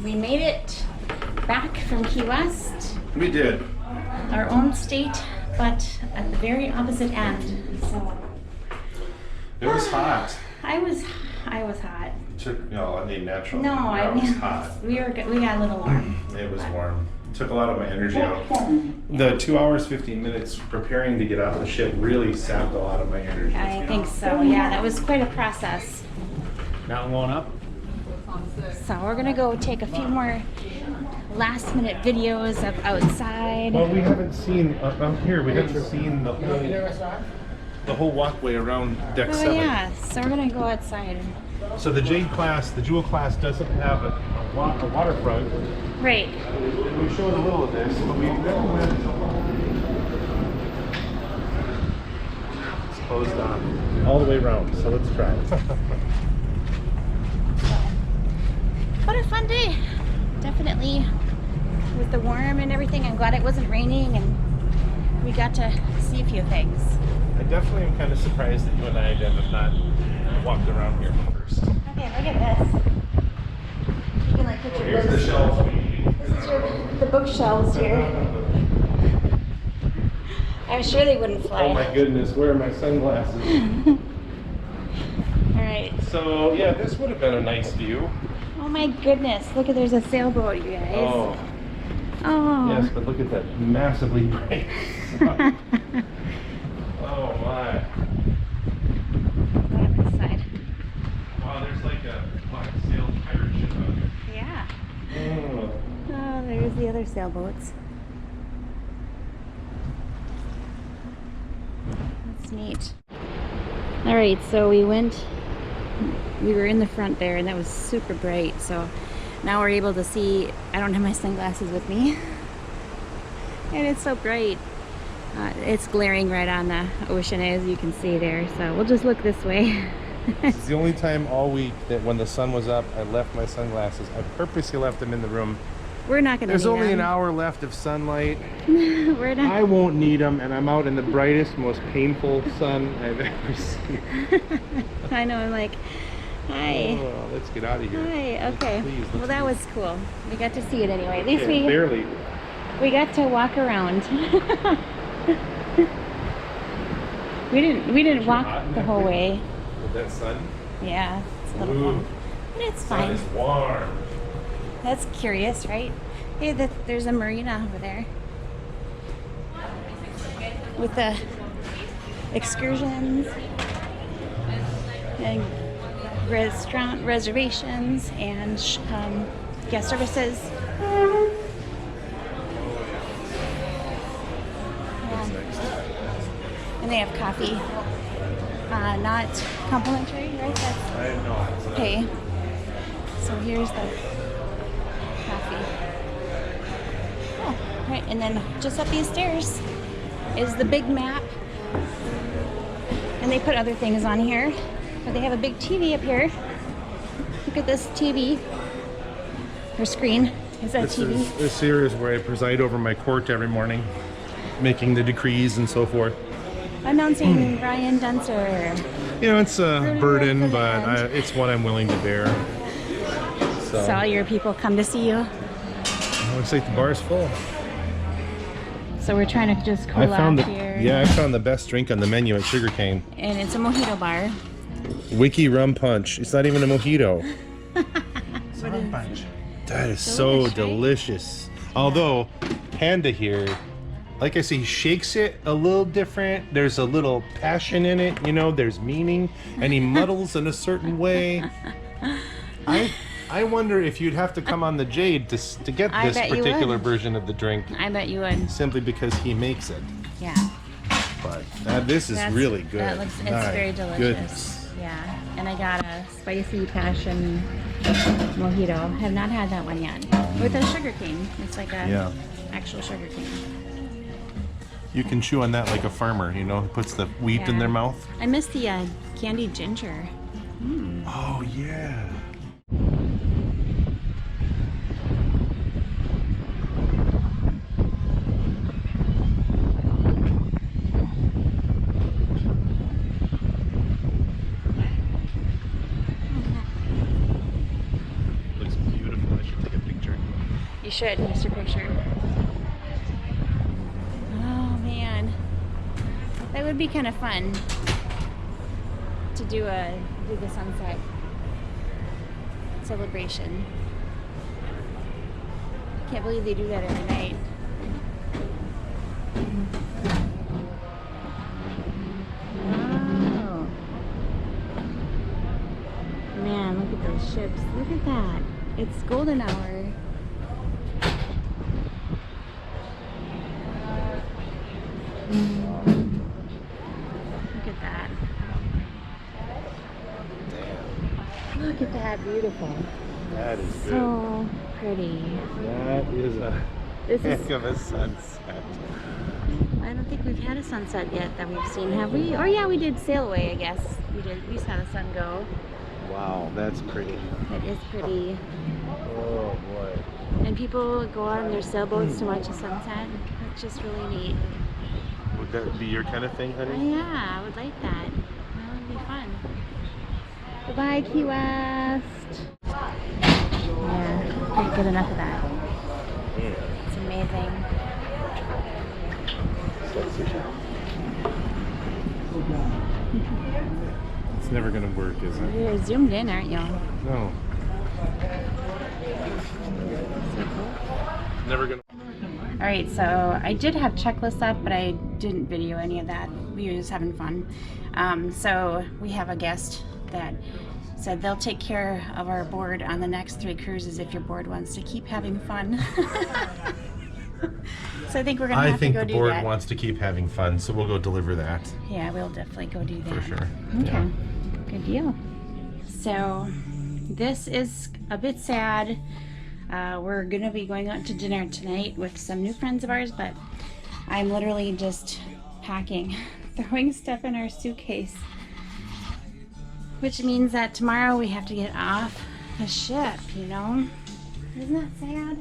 We made it back from Key West, We did. our own state, but at the very opposite end. So It was hot. I was hot. No, I mean natural. No, I It was mean hot. we got a little warm. It was warm. Took a lot of my energy out. The 2 hours, 15 minutes preparing to get off the ship really sapped a lot of my energy. I think so. Yeah, that was quite a process. Mountain going up? So we're gonna go take a few more last-minute videos of outside. Well, we haven't seen up here. We haven't seen the whole walkway around deck 7. Oh yeah, so we're gonna go outside. So the Jade class, the Jewel class, doesn't have a waterfront. Right. We showed a little of this, but we've never went. It's closed on all the way around. So let's try. What a fun day. Definitely with the warm and everything. I'm glad it wasn't raining and we got to see a few things. I definitely am kind of surprised that you and I have not walked around here first. Okay, look at this. You can like put your Here's the books. shelves. This is the bookshelves here. I'm sure they wouldn't fly. Oh my goodness, where are my sunglasses? All right. So yeah, this would have been a nice view. Oh my goodness. Look at, there's a sailboat, you guys. Oh. Oh. Yes, but look at that massively bright sun. Oh my. Go on this side. Wow, there's like a black sail pirate ship out here. Yeah. Oh. Oh, there's the other sailboats. That's neat. All right, so we were in the front there and that was super bright. So now we're able to see, I don't have my sunglasses with me. And it's so bright. It's glaring right on the ocean as you can see there. So we'll just look this way. It's the only time all week that when the sun was up, I left my sunglasses. I purposely left them in the room. We're not gonna There's need only them. an hour left of sunlight. We're not. I won't need them, and I'm out in the brightest, most painful sun I've ever seen. I know, I'm like, hi. Oh, let's get out of here. Hi, okay. Please, Well, that was cool. We got to see it anyway. At least Yeah, barely. we got to walk around. we didn't walk the whole way. With that sun. Yeah, it's a little Ooh. warm. But it's Sun fine. is warm. That's curious, right? Hey, there's a marina over there. With the excursions and restaurant reservations and guest services. Yeah. And they have coffee. Not complimentary, right? That's I know. pay. So here's the coffee. Oh, right, and then just up these stairs is the big map. And they put other things on here, but they have a big TV up here. Look at this TV. Or screen. Is that This TV? is this here is where I preside over my court every morning, making the decrees and so forth. Announcing Brian Dunser. You know, it's a burden, but it's what I'm willing to bear. So, Saw your people come to see you. looks like the bar's full. So we're trying to just cool off here. Yeah, I found the best drink on the menu at Sugarcane. And it's a mojito bar. Wiki Rum Punch. It's not even a mojito. It's a rum punch. That is so Delish, right? delicious. Although, Panda here, like I say, he shakes it a little different. There's a little passion in it, you know, there's meaning, and he muddles in a certain way. I wonder if you'd have to come on the Jade to get I this bet you particular would. version of the drink, I bet you would. simply because he makes it. Yeah. But this is really good. That looks, it's My very delicious. goodness. Yeah. And I got a spicy passion mojito. Have not had that one yet. With a sugar cane. It's like a actual sugar cane. You can chew on that like a farmer, you know, who puts the wheat in Yeah. their mouth. I miss the candied ginger. Oh, yeah. Looks beautiful. I should take a picture. You should, Mr. Picture. Oh man, that would be kind of fun to do the sunset celebration. Can't believe they do that every night. Oh man, look at those ships. Look at that. It's golden hour. Look at that. Damn. Look at that, beautiful. That is good. So pretty. That is a This heck is, of a sunset. I don't think we've had a sunset yet that we've seen, have we? Or yeah, we did sail away, I guess. We did. We saw the sun go. Wow, that's pretty. That is pretty. Oh boy. And people go out on their sailboats to watch a sunset. That's just really neat. Would that be your kind of thing, Oh, honey? yeah, I would like that. That would be fun. Goodbye, Key West. Yeah, can't get enough of that. It's amazing. It's never gonna work, is it? You're zoomed in, aren't you? No. Never gonna. All right, so I did have checklists up, but I didn't video any of that. We were just having fun. So we have a guest that said they'll take care of our board on the next 3 cruises if your board wants to keep having fun. So I think we're gonna have to go do that. I think the board wants to keep having fun, so we'll go deliver that. Yeah, we'll definitely go do that. For sure. Okay, Yeah. good deal. So this is a bit sad. We're gonna be going out to dinner tonight with some new friends of ours, but I'm literally just packing, throwing stuff in our suitcase, which means that tomorrow we have to get off the ship, you know? Isn't that sad?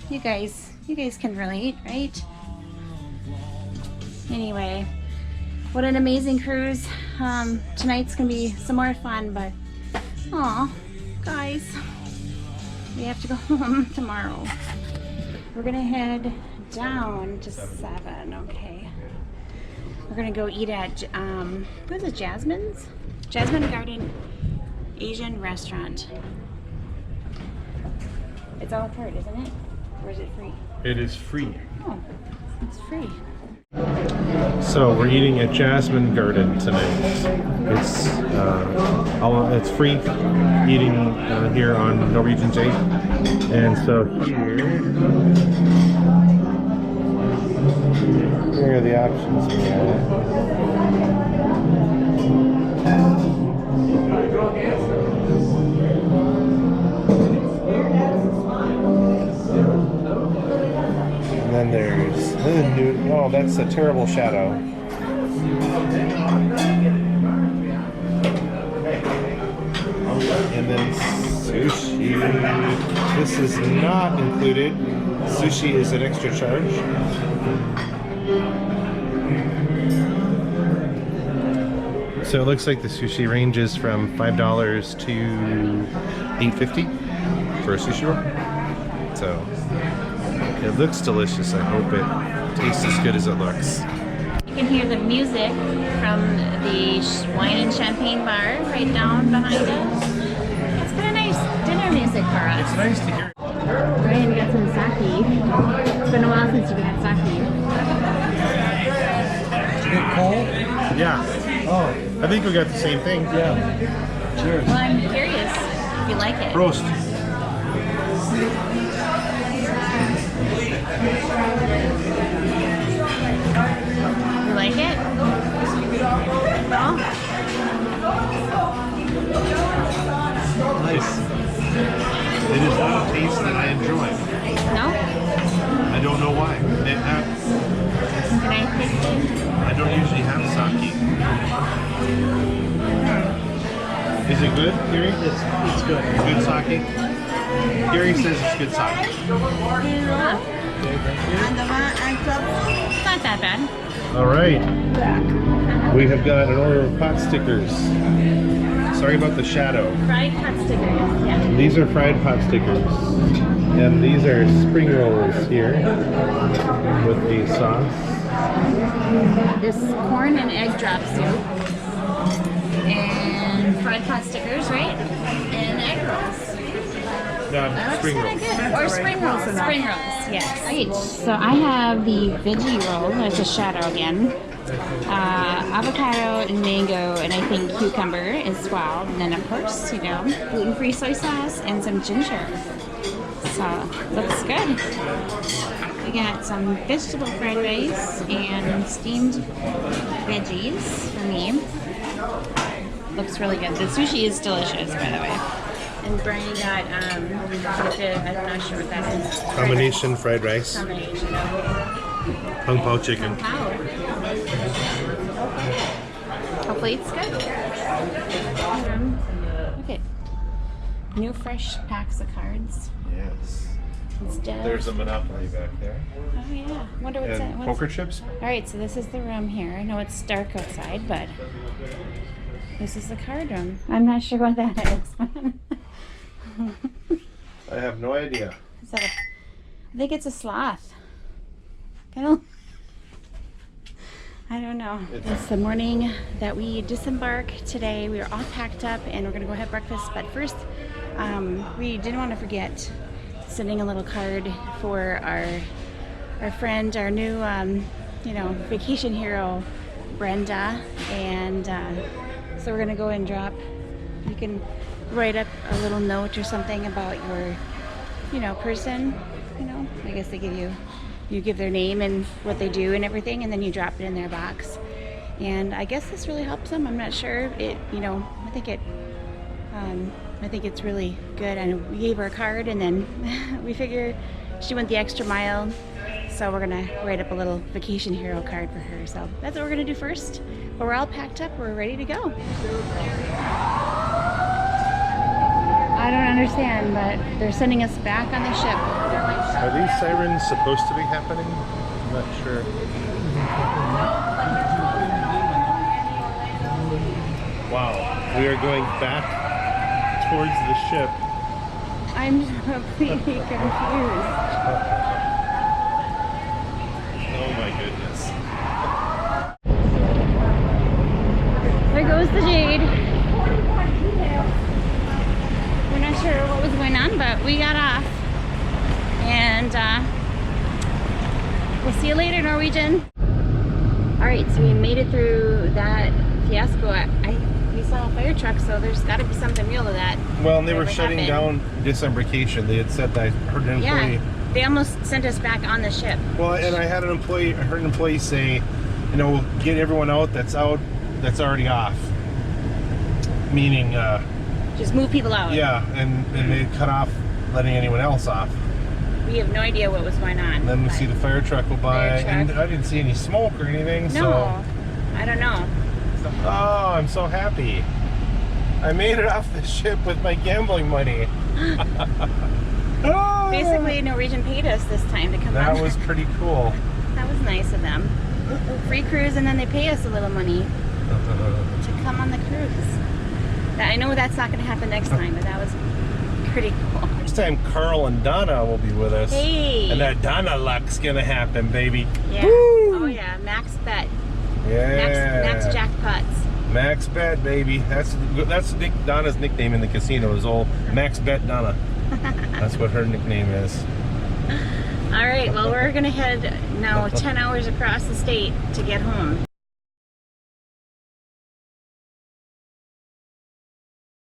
You guys can relate, right? Anyway, what an amazing cruise. Tonight's gonna be some more fun, but aw, guys, we have to go home tomorrow. We're gonna head down to 7, okay. We're gonna go eat at, what is it, Jasmine's? Jasmine Garden Asian Restaurant. It's a la carte, isn't it? Or is it free? It is free. Oh, it's free. So we're eating at Jasmine Garden tonight. It's free eating here on Norwegian Jade. And so here are the options we have. And then there's oh, that's a terrible shadow. And then sushi. This is not included. Sushi is an extra charge. So it looks like the sushi ranges from $5 to $8.50 for a sushi roll. So it looks delicious. I hope it tastes as good as it looks. You can hear the music from the wine and champagne bar right down behind us. It's been a nice dinner music for us. It's nice to hear. Ryan got some sake. It's been a while since you've had sake. Did you get cold? Yeah. Oh, I think we got the same thing. yeah. Cheers. Well, I'm curious if you like it. Roast. You like it? No? Nice. It is not a taste that I enjoy. No? I don't know why. Can I taste it? I don't usually have sake. Is it good, Gary? It's good. Good sake? Gary says it's good sake. Yeah. It's not that bad. All right. We have got an order of pot stickers. Sorry about the shadow. Fried pot stickers, yeah. These are fried pot stickers. And these are spring rolls here with the sauce. This corn and egg drop soup. And fried pot stickers, right? And egg rolls. No, That looks spring kinda rolls. good. Or spring rolls. Spring rolls, yes. Right. So I have the veggie roll. There's a shadow again. Avocado and mango, and I think cucumber as well. And then of course, you know, gluten-free soy sauce and some ginger. So looks good. We got some vegetable fried rice and steamed veggies for me. Looks really good. The sushi is delicious, by the way. And Brian got, I'm not sure what that is. Combination fried rice. Combination. Kung Pao chicken. Wow. Hopefully it's good. Okay. New fresh packs of cards. Yes. Instead There's a of, Monopoly back there. oh yeah. Wonder what's And in poker chips. All right, so this is the room here. I know it's dark outside, but this is the card room. I'm not sure what that is. I have no idea. Is that I think it's a sloth. I don't know. It's the morning that we disembark today. We are all packed up and we're gonna go have breakfast. But first, we didn't want to forget sending a little card for our friend, our new, you know, vacation hero, Brenda. And so we're gonna go and drop. You can write up a little note or something about your, you know, person. You know, I guess they give you give their name and what they do and everything, and then you drop it in their box. And I guess this really helps them. I'm not sure. It, you know, I think it's really good. And we gave her a card, and then we figure she went the extra mile, so we're gonna write up a little vacation hero card for her. So that's what we're gonna do first. But we're all packed up. We're ready to go. I don't understand, but they're sending us back on the ship. Are these sirens supposed to be happening? I'm not sure. Wow, we are going back towards the ship. I'm completely confused. Oh my goodness. There goes the Jade. We're not sure what was going on, but we got off. And we'll see you later, Norwegian. All right, so we made it through that fiasco. We saw a fire truck, so there's got to be something real to that. Well, and they were Whatever shutting happened. down disembarkation. They had said that. I heard an employee. Yeah, they almost sent us back on the ship. Well, and I heard an employee say, you know, get everyone out that's already off. Meaning, Just move people out. yeah, and they cut off letting anyone else off. We have no idea what was going on. And then we see the fire truck go by, Fire truck. and I didn't see any smoke or anything. No, So, I don't know. oh, I'm so happy. I made it off the ship with my gambling money. Oh, Basically, Norwegian paid us this time to come on. that was pretty cool. That was nice of them. Free cruise, and then they pay us a little money to come on the cruise. I know that's not going to happen next time, but that was pretty cool. Next time, Carl and Donna will be with us. Hey! And that Donna luck's gonna happen, baby. Yeah. Woo! Oh yeah, max bet. Yeah. Max jackpots. Max Bet, baby. That's Donna's nickname in the casino is old Max Bet Donna. That's what her nickname is. All right, well, we're going to head now 10 hours across the state to get home.